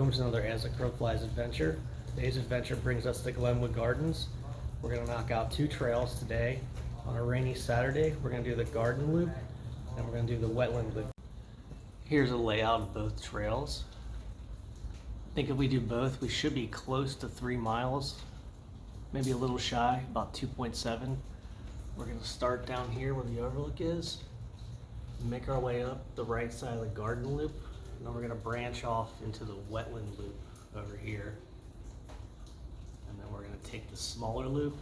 welcome to another As the Crow Flies adventure. Today's adventure brings us to Glenwood Gardens. We're going to knock out 2 trails today. On a rainy Saturday, we're going to do the garden loop and we're going to do the wetland loop. Here's a layout of both trails. I think if we do both, we should be close to 3 miles, maybe a little shy, about 2.7. We're going to start down here where the overlook is, make our way up the right side of the garden loop, and then we're going to branch off into the wetland loop over here. And then we're going to take the smaller loop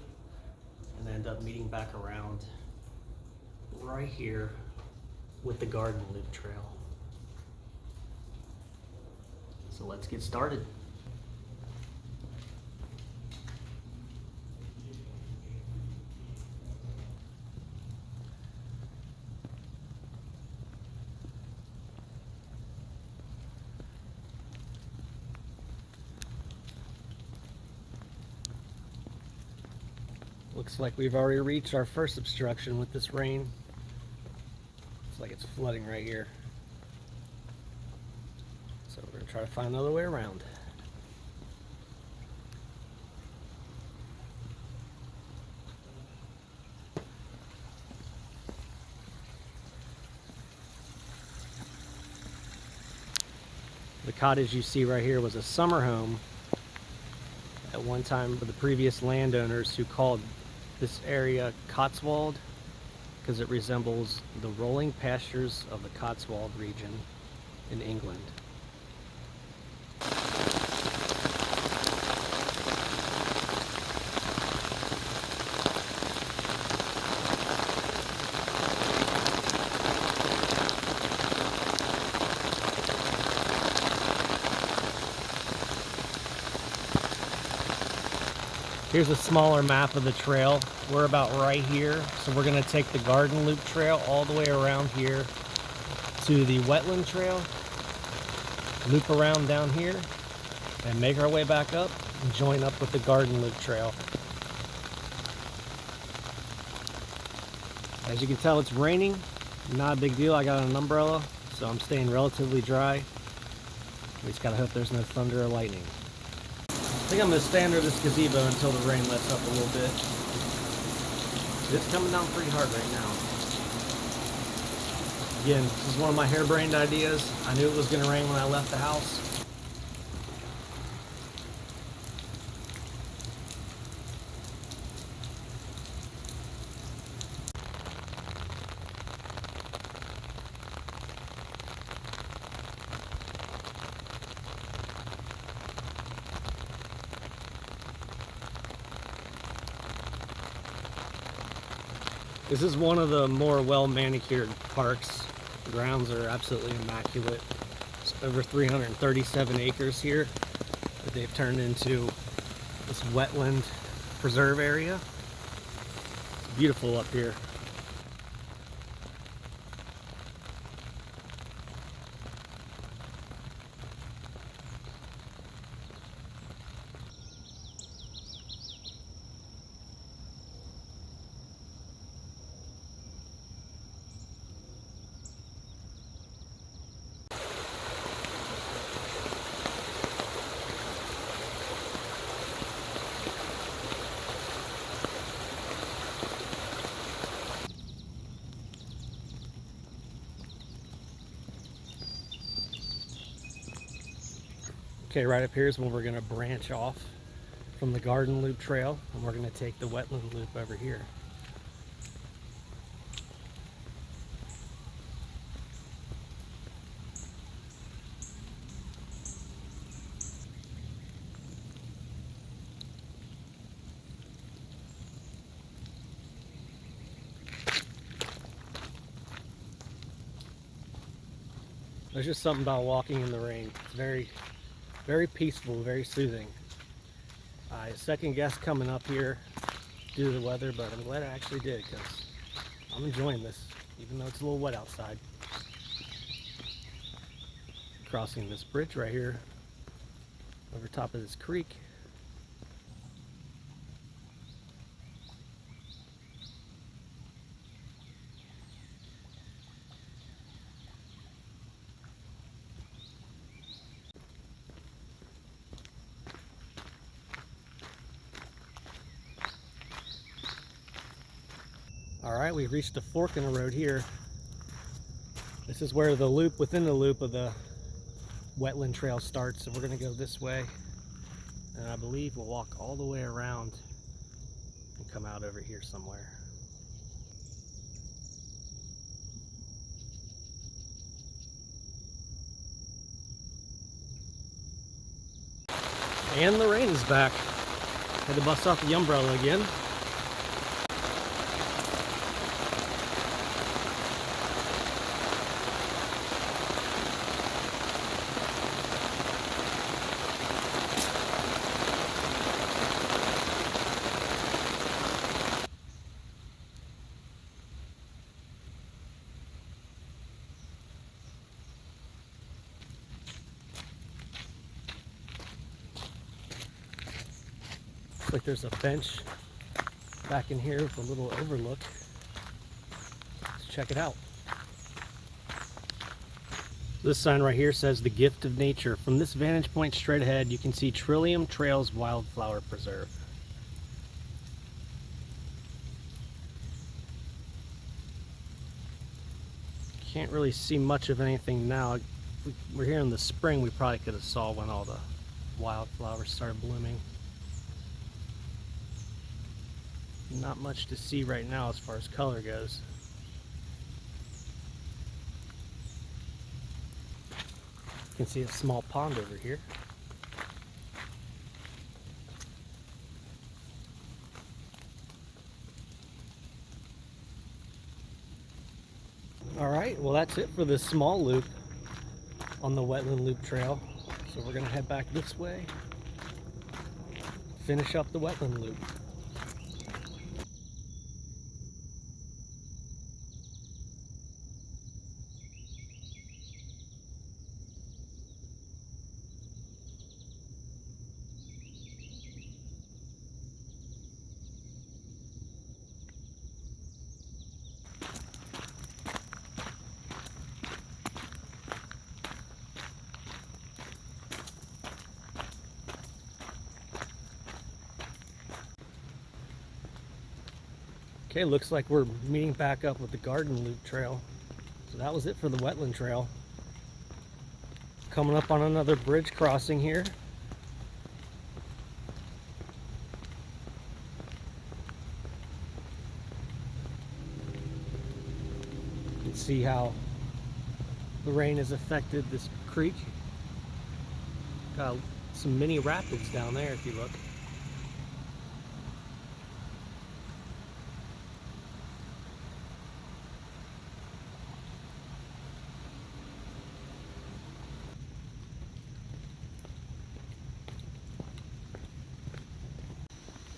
and end up meeting back around right here with the garden loop trail. So let's get started. Looks like we've already reached our first obstruction with this rain. Looks like it's flooding right here. So we're going to try to find another way around. The cottage you see right here was a summer home at one time for the previous landowners, who called this area Cotswold because it resembles the rolling pastures of the Cotswold region in England. Here's a smaller map of the trail. We're about right here, so we're going to take the garden loop trail all the way around here to the wetland trail, loop around down here, and make our way back up and join up with the garden loop trail. As you can tell, it's raining. Not a big deal. I got an umbrella, so I'm staying relatively dry. We just gotta hope there's no thunder or lightning. I think I'm going to stay under this gazebo until the rain lets up a little bit. It's coming down pretty hard right now. Again, this is one of my harebrained ideas. I knew it was going to rain when I left the house. This is one of the more well-manicured parks. The grounds are absolutely immaculate. It's over 337 acres here that they've turned into this wetland preserve area. It's beautiful up here. Okay, right up here is when we're going to branch off from the garden loop trail, and we're going to take the wetland loop over here. There's just something about walking in the rain. It's very peaceful, very soothing. I second guessed coming up here due to the weather, but I'm glad I actually did, because I'm enjoying this, even though it's a little wet outside. Crossing this bridge right here over top of this creek. Alright, we've reached a fork in the road here. This is where the loop within the loop of the wetland trail starts, so we're going to go this way, and I believe we'll walk all the way around and come out over here somewhere. And the rain is back. Had to bust off the umbrella again. Looks like there's a bench back in here with a little overlook. Let's check it out. This sign right here says the gift of nature. From this vantage point straight ahead, you can see Trillium Trails Wildflower Preserve. Can't really see much of anything now. If we're here in the spring, we probably could have saw when all the wildflowers started blooming. Not much to see right now as far as color goes. You can see a small pond over here. Alright, well that's it for this small loop on the Wetland Loop Trail. So we're going to head back this way, finish up the Wetland Loop. Okay, looks like we're meeting back up with the Garden Loop Trail. So that was it for the Wetland Trail. Coming up on another bridge crossing here. You can see how the rain has affected this creek. Got some mini rapids down there if you look.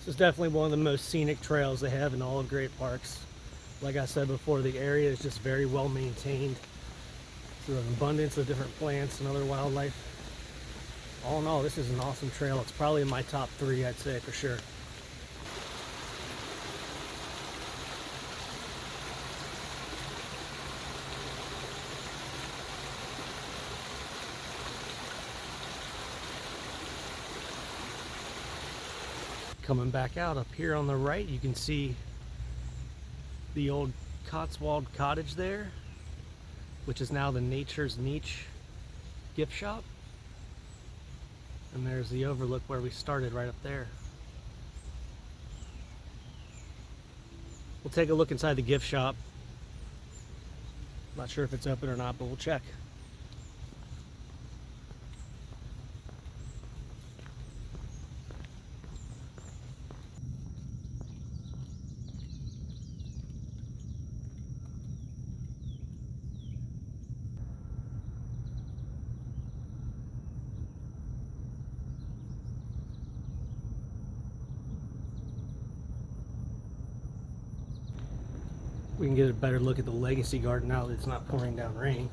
This is definitely one of the most scenic trails they have in all of Great Parks. Like I said before, the area is just very well maintained through an abundance of different plants and other wildlife. All in all, this is an awesome trail. It's probably in my top 3, I'd say for sure. Coming back out up here on the right, you can see the old Cotswold Cottage there, which is now the Nature's Niche gift shop. And there's the overlook where we started right up there. We'll take a look inside the gift shop. Not sure if it's open or not, but we'll check. We can get a better look at the Legacy Garden now that it's not pouring down rain.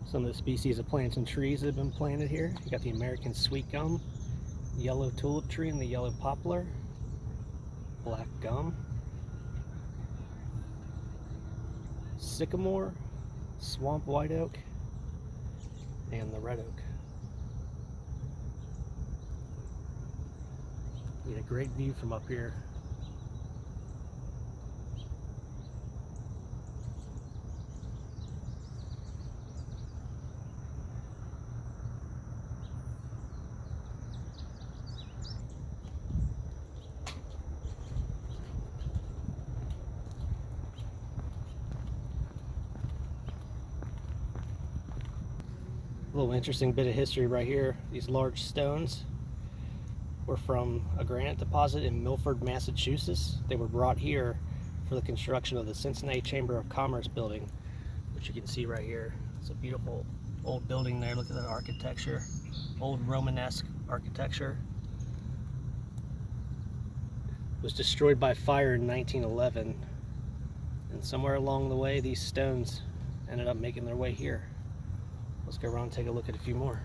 Some of the species of plants and trees that have been planted here. You got the American sweet gum, yellow tulip tree, and the yellow poplar, black gum, sycamore, swamp white oak, and the red oak. We get a great view from up here. A little interesting bit of history right here. These large stones were from a granite deposit in Milford, Massachusetts. They were brought here for the construction of the Cincinnati Chamber of Commerce building, which you can see right here. It's a beautiful old building there. Look at that architecture, old Romanesque architecture. It was destroyed by fire in 1911, and somewhere along the way these stones ended up making their way here. Let's go around and take a look at a few more.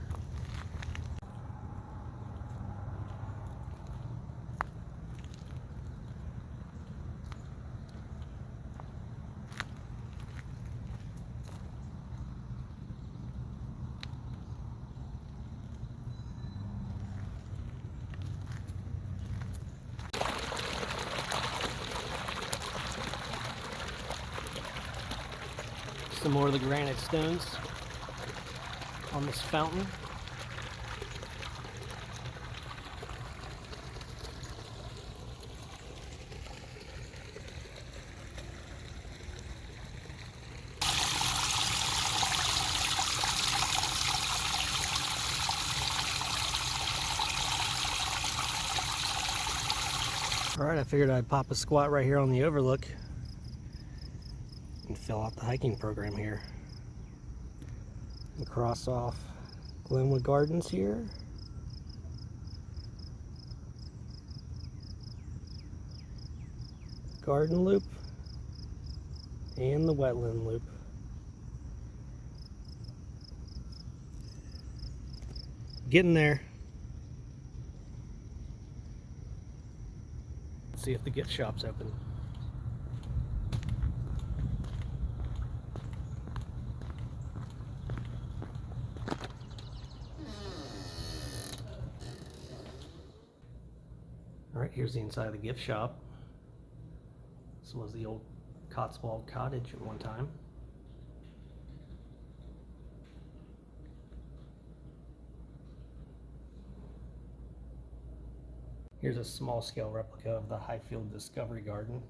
Some more of the granite stones on this fountain. Alright, I figured I'd pop a squat right here on the overlook and fill out the hiking program here. And cross off Glenwood Gardens here. Garden Loop and the Wetland Loop. Getting there. Let's see if the gift shop's open. Alright, here's the inside of the gift shop. This was the old Cotswold cottage at one time. Here's a small scale replica of the Highfield Discovery Garden,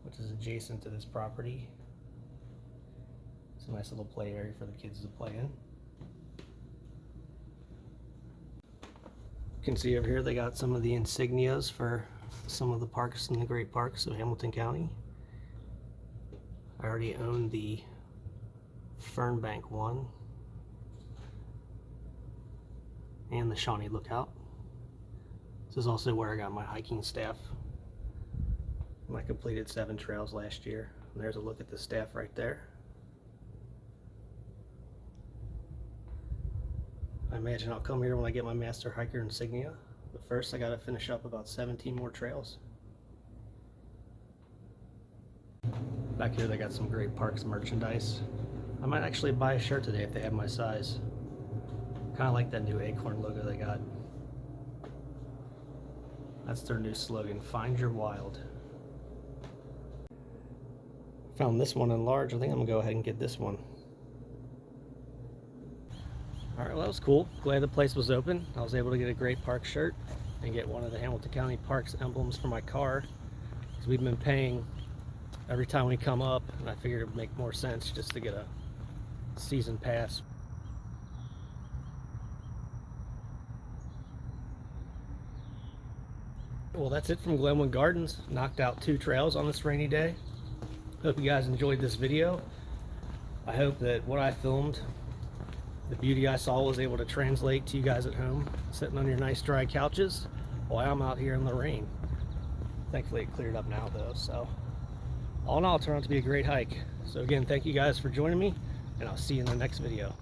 which is adjacent to this property. It's a nice little play area for the kids to play in. You can see over here they got some of the insignias for some of the parks in the great parks of Hamilton County. I already own the Fernbank one and the Shawnee Lookout. This is also where I got my hiking staff. I completed 7 trails last year. And there's a look at the staff right there. I imagine I'll come here when I get my Master Hiker insignia. But first I gotta finish up about 17 more trails. Back here they got some great parks merchandise. I might actually buy a shirt today if they have my size. Kinda like that new Acorn logo they got. That's their new slogan, Find Your Wild. Found this one in large. I think I'm gonna go ahead and get this one. Alright, well that was cool. Glad the place was open. I was able to get a great park shirt and get one of the Hamilton County Parks emblems for my car. Because we've been paying every time we come up, and I figured it would make more sense just to get a season pass. Well, that's it from Glenwood Gardens. Knocked out 2 trails on this rainy day. Hope you guys enjoyed this video. I hope that what I filmed, the beauty I saw, was able to translate to you guys at home, sitting on your nice dry couches while I'm out here in the rain. Thankfully it cleared up now though, so all in all, it turned out to be a great hike. So again, thank you guys for joining me, and I'll see you in the next video.